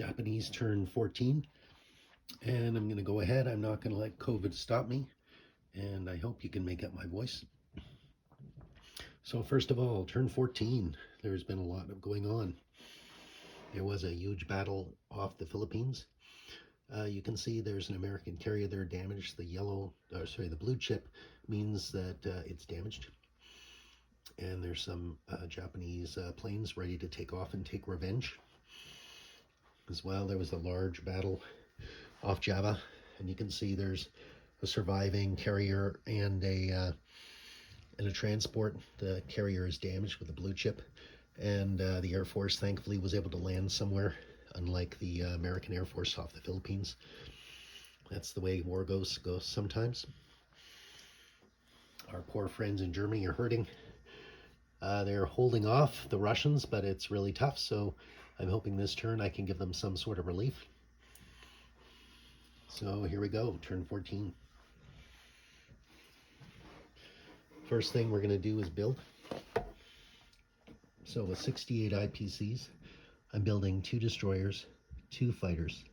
Japanese turned 14, and I'm going to go ahead. I'm not going to let COVID stop me, and I hope you can make out my voice. So first of all, turn 14. There's been a lot of going on. There was a huge battle off the Philippines. You can see there's an American carrier there damaged. The blue chip means that it's damaged. And there's some Japanese planes ready to take off and take revenge. As well, there was a large battle off Java, and you can see there's a surviving carrier and a transport. The carrier is damaged with a blue chip, and the Air Force thankfully was able to land somewhere, unlike the American Air Force off the Philippines. That's the way war goes sometimes. Our poor friends in Germany are hurting. They're holding off the Russians, but it's really tough, so I'm hoping this turn I can give them some sort of relief. So here we go, turn 14. First thing we're going to do is build. So with 68 IPCs, I'm building 2 destroyers, 2 fighters,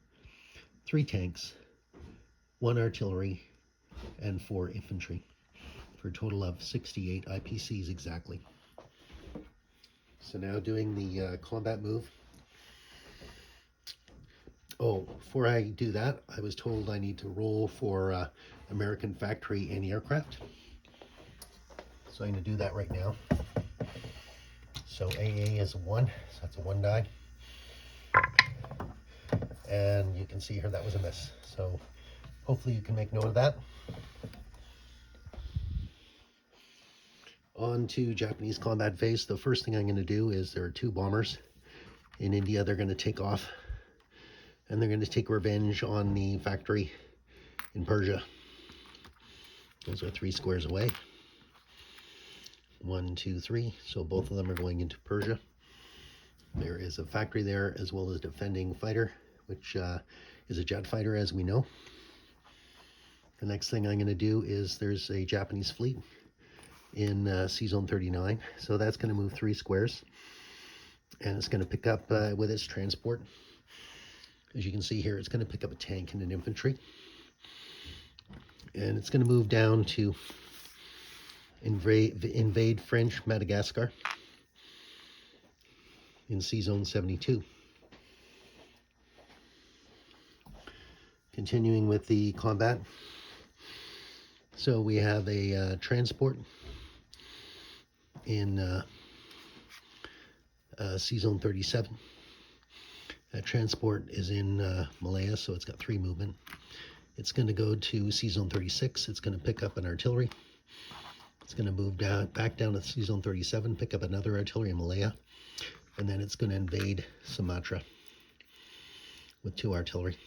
3 tanks, 1 artillery, and 4 infantry, for a total of 68 IPCs exactly. So now doing the combat move. Oh, before I do that, I was told I need to roll for American factory anti-aircraft. So I'm going to do that right now. So AA is a 1, so that's a 1 die. And you can see here that was a miss. So hopefully you can make note of that. On to Japanese combat phase. The first thing I'm going to do is there are 2 bombers in India. They're going to take off, and they're going to take revenge on the factory in Persia. Those are 3 squares away. 1, 2, 3. So both of them are going into Persia. There is a factory there, as well as a defending fighter, which is a jet fighter, as we know. The next thing I'm going to do is there's a Japanese fleet in Sea Zone 39. So that's going to move 3 squares. And it's going to pick up with its transport. As you can see here, it's going to pick up a tank and an infantry. And it's going to move down to invade French Madagascar in Sea Zone 72. Continuing with the combat. So we have a transport in Sea Zone 37. That transport is in Malaya, so it's got 3 movement. It's going to go to Sea Zone 36. It's going to pick up an artillery. It's going to move back down to Sea Zone 37, pick up another artillery in Malaya, and then it's going to invade Sumatra with 2 artillery.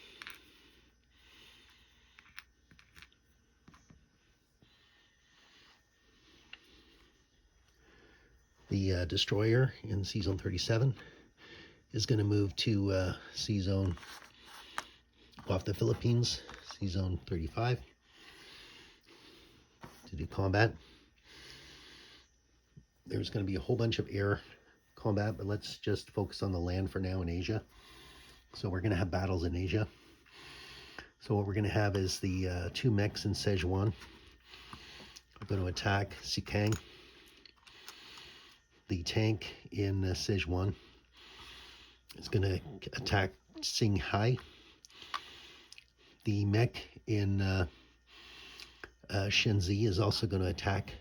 The destroyer in Sea Zone 37 is going to move to Sea Zone off the Philippines, Sea Zone 35, to do combat. There's going to be a whole bunch of air combat, but let's just focus on the land for now in Asia. So we're going to have battles in Asia. So what we're going to have is the 2 mechs in Szechuan. We're going to attack Sikang. The tank in Szechuan is going to attack Singhai. The mech in Shenzi is also going to attack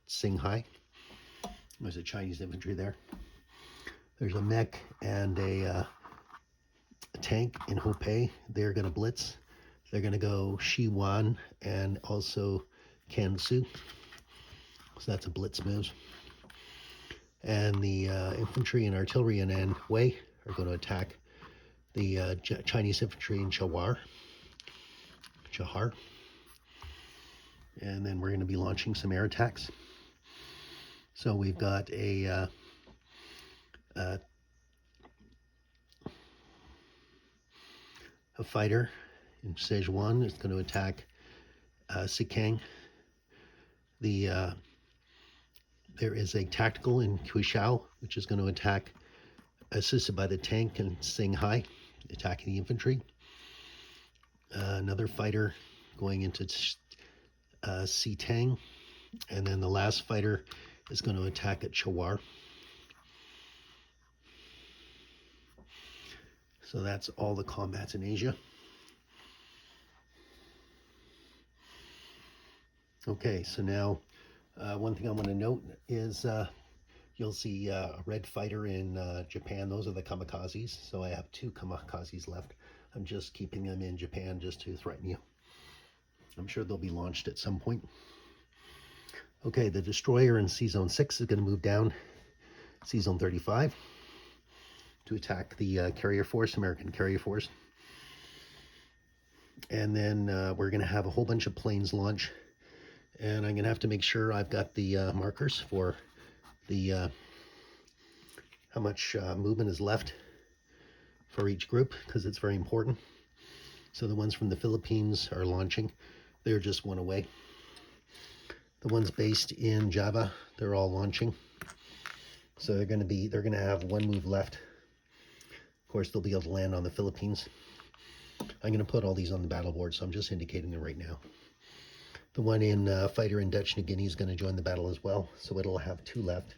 Singhai. There's a Chinese infantry there. There's a mech and a tank in Hopei. They're going to blitz. They're going to go Shiwan and also Kansu. So that's a blitz move. And the infantry and artillery in Anhui are going to attack the Chinese infantry in Chahar. And then we're going to be launching some air attacks. So we've got a fighter in Szechuan. It's going to attack Sikang. There is a tactical in Kuishao, which is going to attack, assisted by the tank in Singhai. attacking the infantry. Another fighter going into Sitang, and then the last fighter is going to attack at Chawar. So that's all the combats in Asia. Okay, so now one thing I want to note is you'll see a red fighter in Japan. Those are the kamikazes. So I have 2 kamikazes left. I'm just keeping them in Japan just to threaten you. I'm sure they'll be launched at some point. Okay, the destroyer in C-Zone 6 is going to move down C-Zone 35 to attack the carrier force, American carrier force. And then we're going to have a whole bunch of planes launch. And I'm going to have to make sure I've got the markers for the how much movement is left for each group, because it's very important. So the ones from the Philippines are launching. They're just one away. The ones based in Java, they're all launching. So they're going to have 1 move left. Of course, they'll be able to land on the Philippines. I'm going to put all these on the battle board, so I'm just indicating them right now. The one in fighter in Dutch New Guinea is going to join the battle as well, so it'll have 2 left.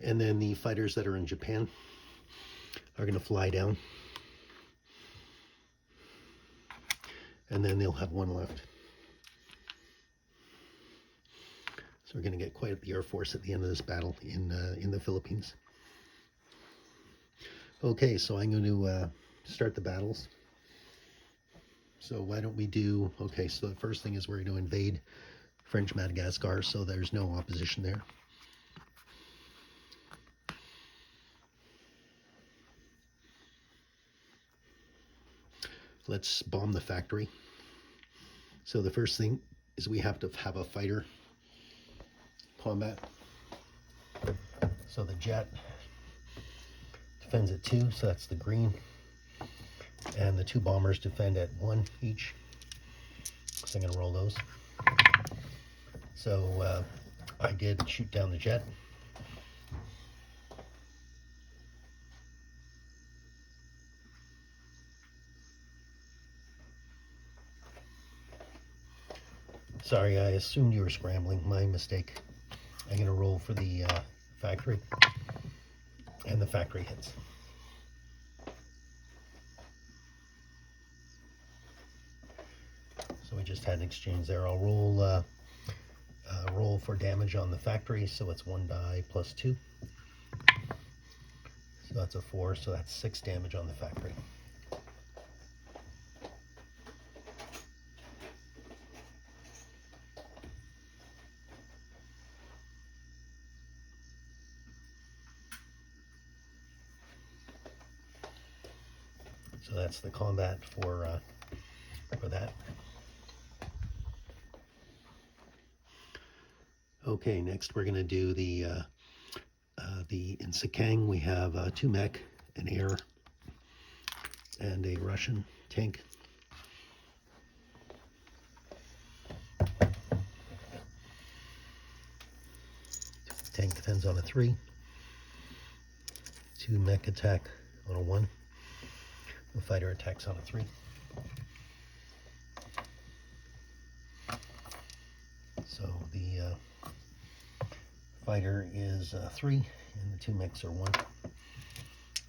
And then the fighters that are in Japan are going to fly down. And then they'll have 1 left. So we're going to get quite the Air Force at the end of this battle in the Philippines. Okay, so I'm going to start the battles. So why don't we do, okay, so the first thing is we're going to invade French Madagascar, so there's no opposition there. Let's bomb the factory. So the first thing is we have to have a fighter combat. So the jet defends at 2, so that's the green. And the 2 bombers defend at 1 each. So I'm going to roll those. So I did shoot down the jet. Sorry, I assumed you were scrambling. My mistake. I'm going to roll for the factory. And the factory hits. So we just had an exchange there. I'll roll for damage on the factory. So it's 1 die plus 2. So that's a 4. So that's 6 damage on the factory. So that's the combat for that. Okay, next we're going to do the in Sakang we have 2 mech, an air, and a Russian tank. Tank defends on a 3. 2 mech attack on a 1. The fighter attacks on a 3. So the fighter is 3 and the 2 mechs are 1.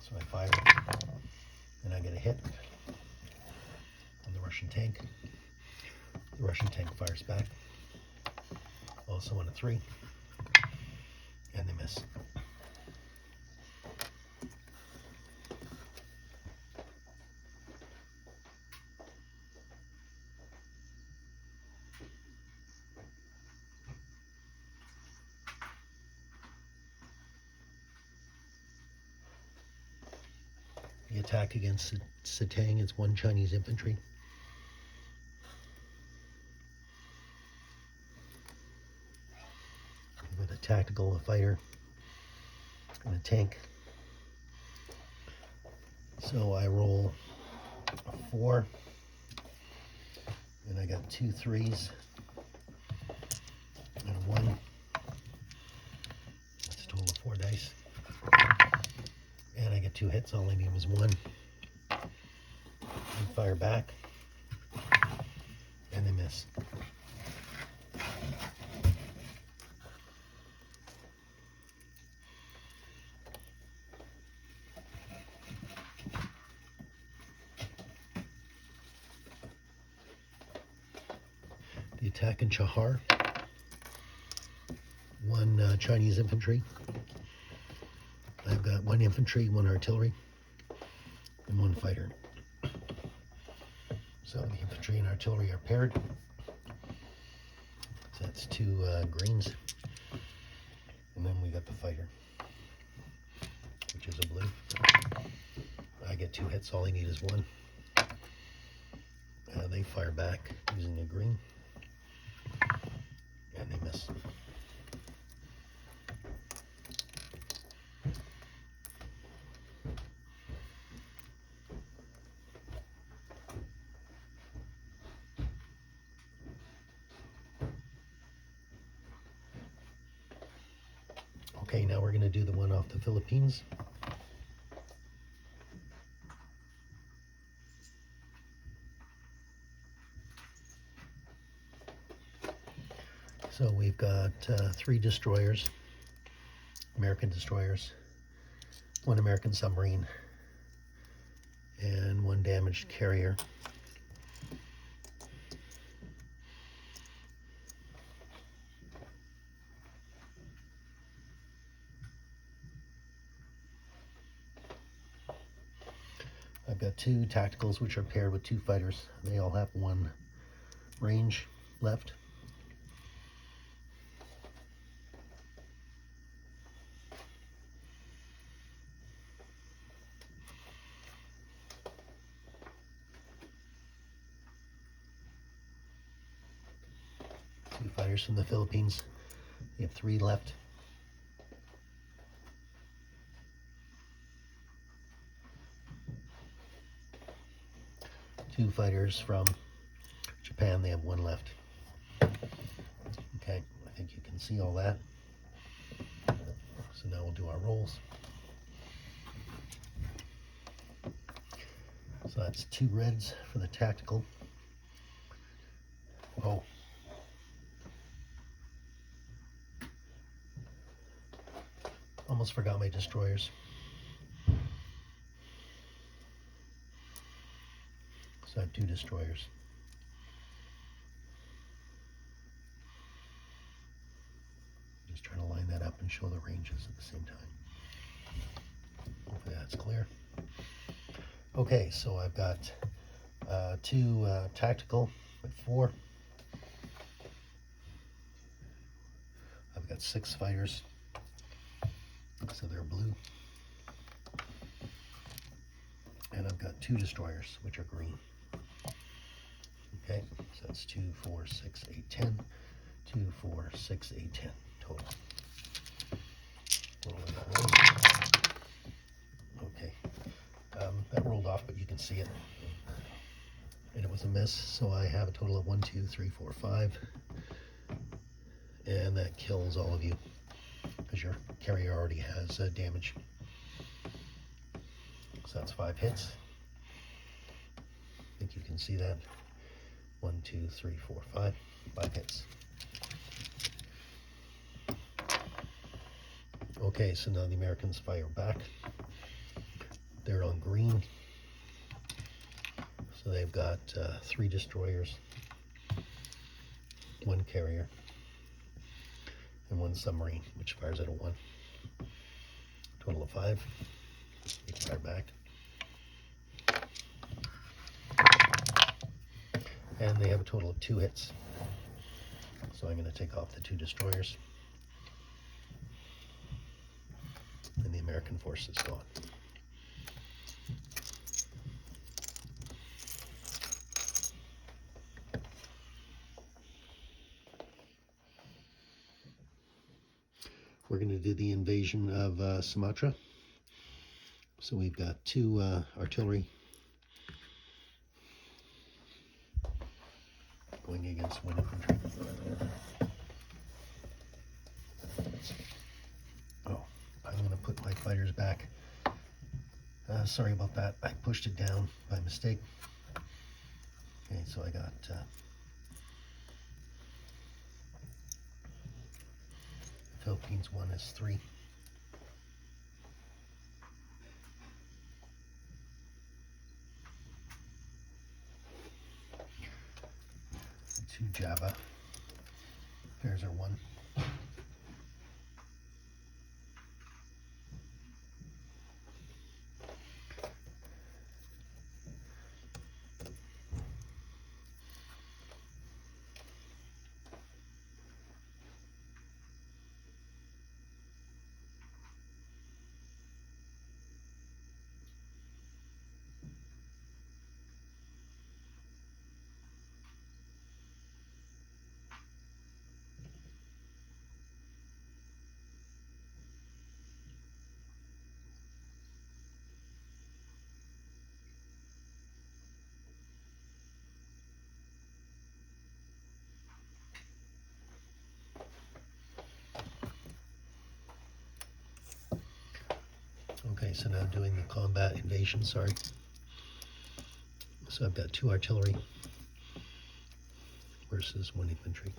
So I fire and I get a hit on the Russian tank. The Russian tank fires back, also on a 3, and they miss. The attack against Sitang is 1 Chinese infantry. With a tactical, a fighter, and a tank. So I roll a 4, and I got 2 3s and a 1. That's a roll of 4 dice. And I get 2 hits. All I need was 1. And fire back. And they miss. The attack in Chahar. 1 Chinese infantry. I've got 1 infantry, 1 artillery, and 1 fighter. So the infantry and artillery are paired. So that's 2 greens. And then we got the fighter, which is a blue. I get 2 hits. All I need is 1. They fire back using a green. And they miss. Okay, now we're going to do the one off the Philippines. So we've got 3 destroyers, American destroyers, 1 American submarine, and 1 damaged carrier. I've got 2 tacticals which are paired with 2 fighters. They all have 1 range left. Two fighters from the Philippines. We have 3 left. Two fighters from Japan. They have 1 left. Okay, I think you can see all that. So now we'll do our rolls. So that's 2 reds for the tactical. Oh. Almost forgot my destroyers. So I have 2 destroyers. Just trying to line that up and show the ranges at the same time. Hopefully that's clear. Okay, so I've got 2 tactical with 4. I've got 6 fighters, so they're blue. And I've got 2 destroyers, which are green. Okay, so that's 2, 4, 6, 8, 10. 2, 4, 6, 8, 10 total. Okay, that rolled off, but you can see it. And it was a miss, so I have a total of 1, 2, 3, 4, 5. And that kills all of you, because your carrier already has damage. So that's 5 hits. I think you can see that. 1, 2, 3, 4, 5. 5 hits. Okay, so now the Americans fire back. They're on green. So they've got 3 destroyers, 1 carrier, and 1 submarine, which fires at a 1. Total of 5. They fire back. And they have a total of 2 hits. So I'm going to take off the 2 destroyers. And the American force is gone. We're going to do the invasion of Sumatra. So we've got 2 artillery going against 1 infantry. Oh, fighters back. Sorry about that. I pushed it down by mistake. Okay, so I got Philippines 1 is 3. Two Java. Pairs are 1. Okay, so now doing the combat invasion, sorry. So I've got 2 artillery versus 1 infantry.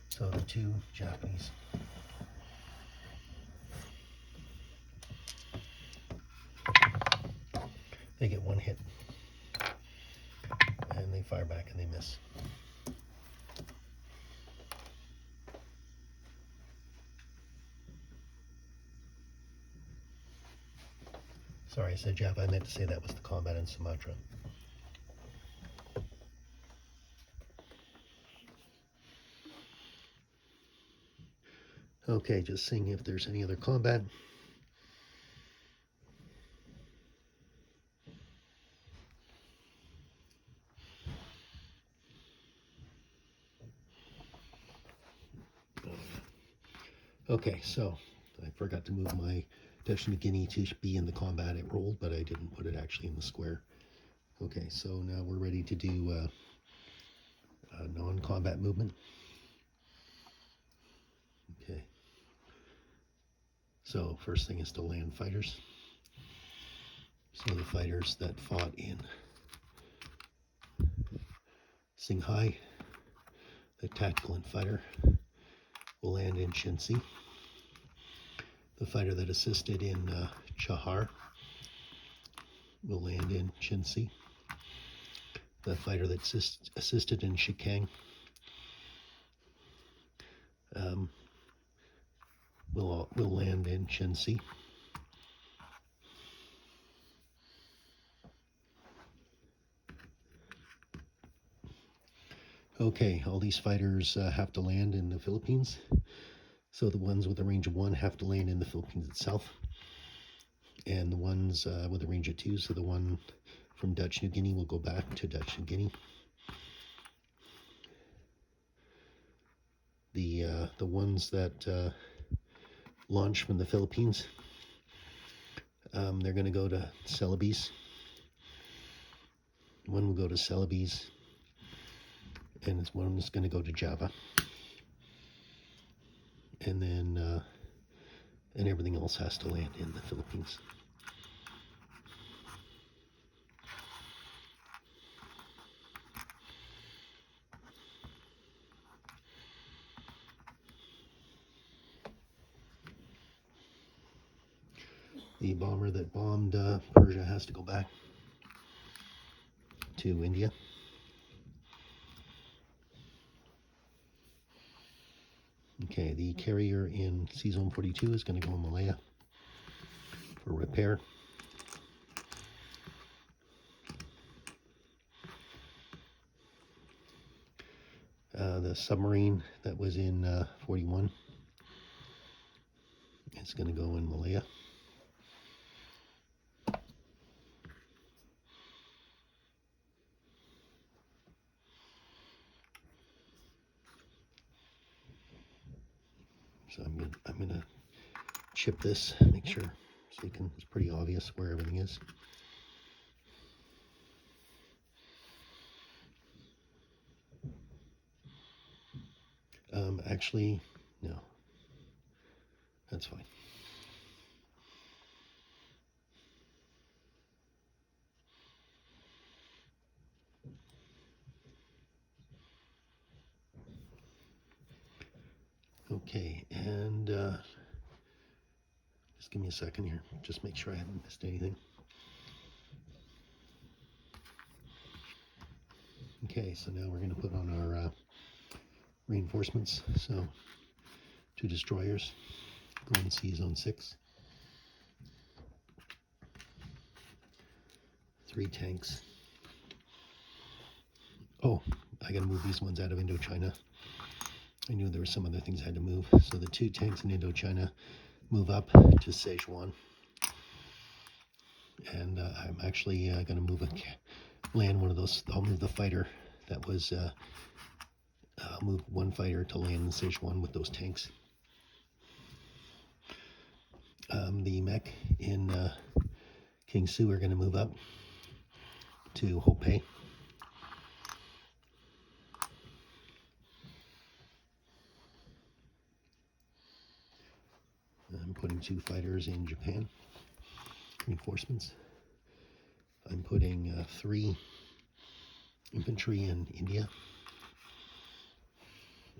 So the 2 Japanese. They get 1 hit. And they fire back and they miss. Sorry, I said Java. I meant to say that was the combat in Sumatra. Okay, just seeing if there's any other combat. Okay, so I forgot to move my Dutch New Guinea to be in the combat. It rolled, but I didn't put it actually in the square. Okay, so now we're ready to do a non-combat movement. Okay. So first thing is to land fighters. So the fighters that fought in Singhai, the tactical and fighter, will land in Shensi. The fighter that assisted in Chahar will land in Shensi. The fighter that assisted in Shikang will land in Shensi. Okay, all these fighters have to land in the Philippines. So the ones with a range of 1 have to land in the Philippines itself. And the ones with a range of 2, so the one from Dutch New Guinea will go back to Dutch New Guinea. The ones that launch from the Philippines, they're going to go to Celebes. One will go to Celebes, and one is going to go to Java. And then and everything else has to land in the Philippines. The bomber that bombed Persia has to go back to India. Okay, the carrier in C-Zone 42 is going to go in Malaya for repair. The submarine that was in 41 is going to go in Malaya. So I'm gonna chip this, make sure so you can. It's pretty obvious where everything is. Actually, no. That's fine. Okay, and just give me a second here. Just make sure I haven't missed anything. Okay, so now we're going to put on our reinforcements. So 2 destroyers going to Zone 6, 3 tanks. Oh, I got to move these ones out of Indochina. I knew there were some other things I had to move. So the 2 tanks in Indochina move up to Sichuan. And I'm actually going to move land one of those. I'll move the fighter that was, I'll move 1 fighter to land in Sichuan with those tanks. The mech in Kingsu are going to move up to Hopei. I'm putting 2 fighters in Japan, reinforcements. I'm putting 3 infantry in India.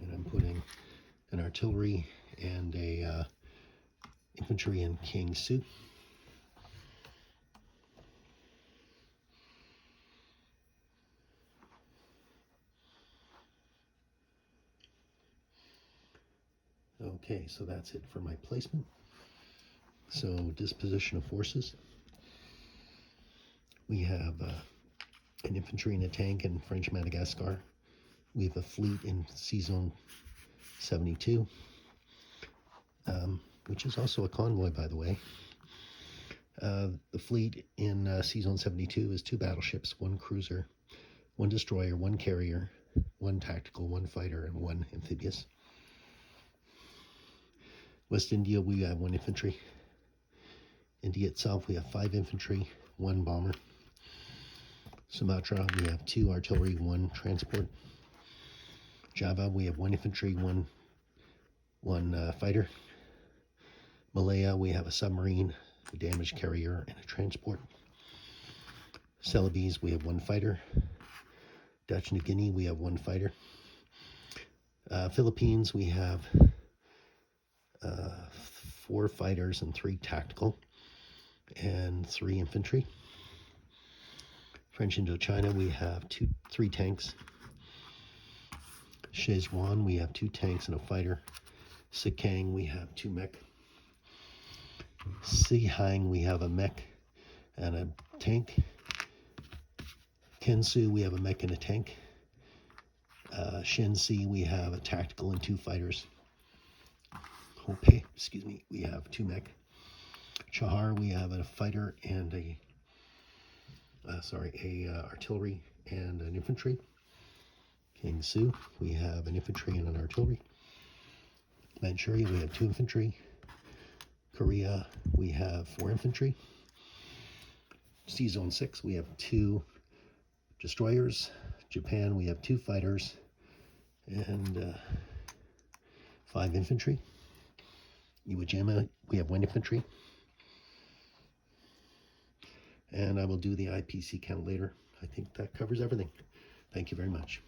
And I'm putting an artillery and a infantry in Kingsu. Okay, so that's it for my placement. So disposition of forces. We have an infantry and a tank in French Madagascar. We have a fleet in Zone 72, which is also a convoy, by the way. The fleet in Zone 72 is 2 battleships, 1 cruiser, 1 destroyer, 1 carrier, 1 tactical, 1 fighter, and 1 amphibious. West India, we have 1 infantry. India itself, we have 5 infantry, 1 bomber. Sumatra, we have 2 artillery, 1 transport. Java, we have 1 infantry, 1 fighter. Malaya, we have a submarine, a damaged carrier, and a transport. Celebes, we have 1 fighter. Dutch New Guinea, we have 1 fighter. Philippines, we have 4 fighters and 3 tactical, and 3 infantry. French Indochina, we have 3 tanks. Sichuan, we have 2 tanks and a fighter. Sikang, we have 2 mech. Sihang, we have a mech and a tank. Kensu, we have a mech and a tank. Shensi, we have a tactical and 2 fighters. Hopei, we have 2 mech. Chahar, we have a fighter and a artillery and an infantry. Kingsu, we have an infantry and an artillery. Manchuria, we have 2 infantry. Korea, we have 4 infantry. Zone 6, we have 2 destroyers. Japan, we have 2 fighters and 5 infantry. Iwo Jima, we have 1 infantry. And I will do the IPC count later. I think that covers everything. Thank you very much.